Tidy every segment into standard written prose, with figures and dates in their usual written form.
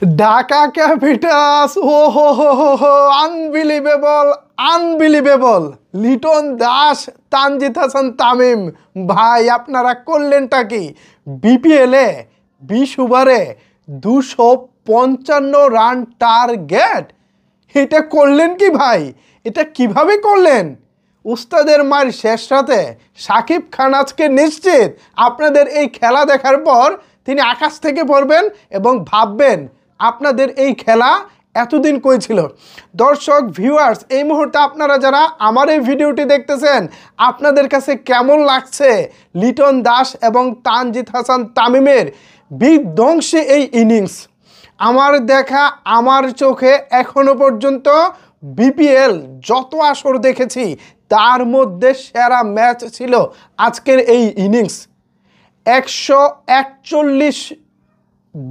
Dhaka Capitals, ও হো, unbelievable, unbelievable. Liton Das, Tanzid Hasan Tamim, ভাই আপনারা করলেনটা কি? বিপিএলে 20 ওভারে 255 রান টার্গেট, এটা করলেন কি ভাই? এটা কিভাবে করলেন? উস্তাদের মার শেষ রাতে শাকিব খান আজকে নিশ্চিত আপনাদের এই খেলা দেখার পর তিনি আকাশ থেকে পড়বেন এবং ভাববেন আপনাদের এই খেলা এতদিন কই ছিল। দর্শক ভিউয়ার্স, এই মুহূর্তে আপনারা যারা আমার এই ভিডিওটি দেখতেছেন, আপনাদের কাছে কেমন লাগছে লিটন দাস এবং তানজিদ হাসান তামিমের বিধ্বংসী এই ইনিংস? আমার দেখা, আমার চোখে এখনো পর্যন্ত বিপিএল যত আসর দেখেছি তার মধ্যে সেরা ম্যাচ ছিল আজকের এই ইনিংস।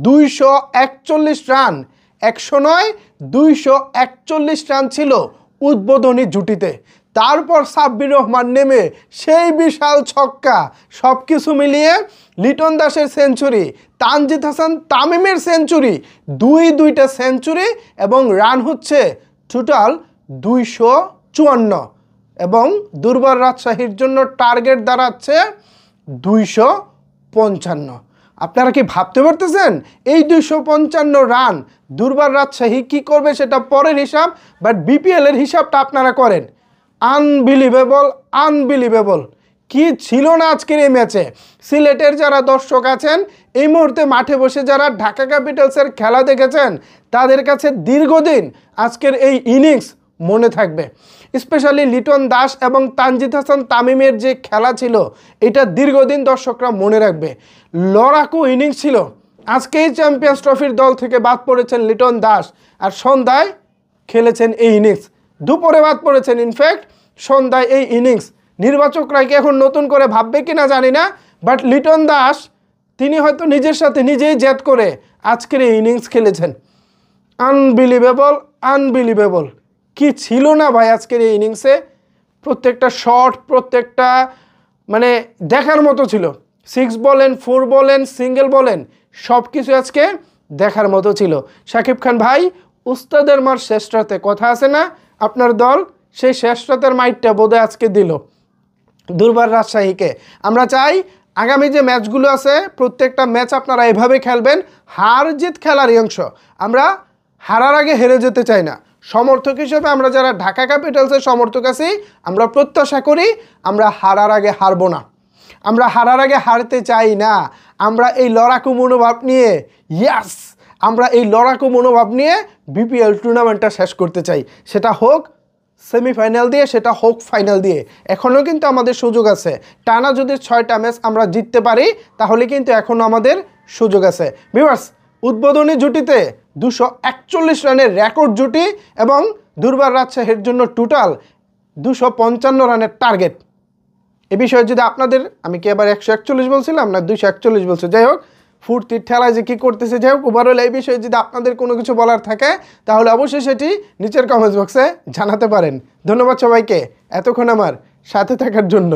241 রান, 100 নয় 241 রান ছিল উদ্বোধনী জুটিতে। তারপর সাব্বির রহমান নেমে সেই বিশাল ছক্কা, সব কিছু মিলিয়ে লিটন দাসের সেঞ্চুরি, তানজিদ হাসান তামিমের সেঞ্চুরি, দুইটা সেঞ্চুরি এবং রান হচ্ছে টোটাল 254 এবং দুর্বার রাজশাহীর জন্য টার্গেট দাঁড়াচ্ছে 255। আপনারা কি ভাবতে পারতেছেন এই 255 রান দুর্বার রাজশাহী কি করবে সেটা পরের হিসাব, বাট বিপিএল এর হিসাবটা আপনারা করেন। Unbelievable, unbelievable. কি ছিল না আজকের এই ম্যাচে? সিলেটের যারা দর্শক আছেন, এই মুহূর্তে মাঠে বসে যারা ঢাকা ক্যাপিটালসের খেলা দেখেছেন, তাদের কাছে দীর্ঘদিন আজকের এই ইনিংস মনে থাকবে। স্পেশালি লিটন দাস এবং তানজিদ হাসান তামিমের যে খেলা ছিল, এটা দীর্ঘদিন দর্শকরা মনে রাখবে। লড়াকু ইনিংস ছিল। আজকেই চ্যাম্পিয়ন্স ট্রফির দল থেকে বাদ পড়েছেন লিটন দাস, আর সন্ধ্যায় খেলেছেন এই ইনিংস। দুপুরে বাদ পড়েছেন, ইনফ্যাক্ট সন্ধ্যায় এই ইনিংস। নির্বাচকরা কি এখন নতুন করে ভাববে কিনা জানি না, বাট লিটন দাস তিনি হয়তো নিজের সাথে নিজেই জেদ করে আজকের এই ইনিংস খেলেছেন। Unbelievable, unbelievable. কি ছিল না ভাই আজকের এই ইনিংসে? প্রত্যেকটা শট, প্রত্যেকটা মানে দেখার মতো ছিল। 6 বলেন, 4 বলেন, সিঙ্গেল বলেন, সব কিছু আজকে দেখার মতো ছিল। শাকিব খান ভাই, উস্তাদের মার শেষ রাতে কথা আছে না, আপনার দল সেই শেষ রাতের মাইটটা বোধহয় আজকে দিল দুর্বার রাজশাহীকে। আমরা চাই আগামী যে ম্যাচগুলো আছে প্রত্যেকটা ম্যাচ আপনারা এভাবে খেলবেন। হার জিত খেলারই অংশ। আমরা হারার আগে হেরে যেতে চাই না। সমর্থক হিসেবে আমরা যারা ঢাকা ক্যাপিটালসের সমর্থক আছি, আমরা প্রত্যাশা করি আমরা হারার আগে হারবো না, আমরা হারার আগে হারতে চাই না। আমরা এই লড়াকু মনোভাব নিয়ে, ইয়াস, আমরা এই লড়াকু মনোভাব নিয়ে বিপিএল টুর্নামেন্টটা শেষ করতে চাই। সেটা হোক সেমিফাইনাল দিয়ে, সেটা হোক ফাইনাল দিয়ে। এখনও কিন্তু আমাদের সুযোগ আছে। টানা যদি 6টা ম্যাচ আমরা জিততে পারি তাহলে কিন্তু এখনও আমাদের সুযোগ আছে। ভিউয়ার্স, উদ্বোধনী জুটিতে 241 রানের রেকর্ড জুটি এবং দুর্বার রাজশাহীর জন্য টোটাল 255 রানের টার্গেট। এ বিষয়ে যদি আপনাদের, আমি কি এবার 141 বলছিলাম না 241 বলছি, যাই হোক, ফুর্তির ঠেলায় যে কী করতেছে, যাই হোক, ওভারঅল এই বিষয়ে যদি আপনাদের কোনো কিছু বলার থাকে তাহলে অবশ্যই সেটি নিচের কমেন্টস বক্সে জানাতে পারেন। ধন্যবাদ সবাইকে এতক্ষণ আমার সাথে থাকার জন্য।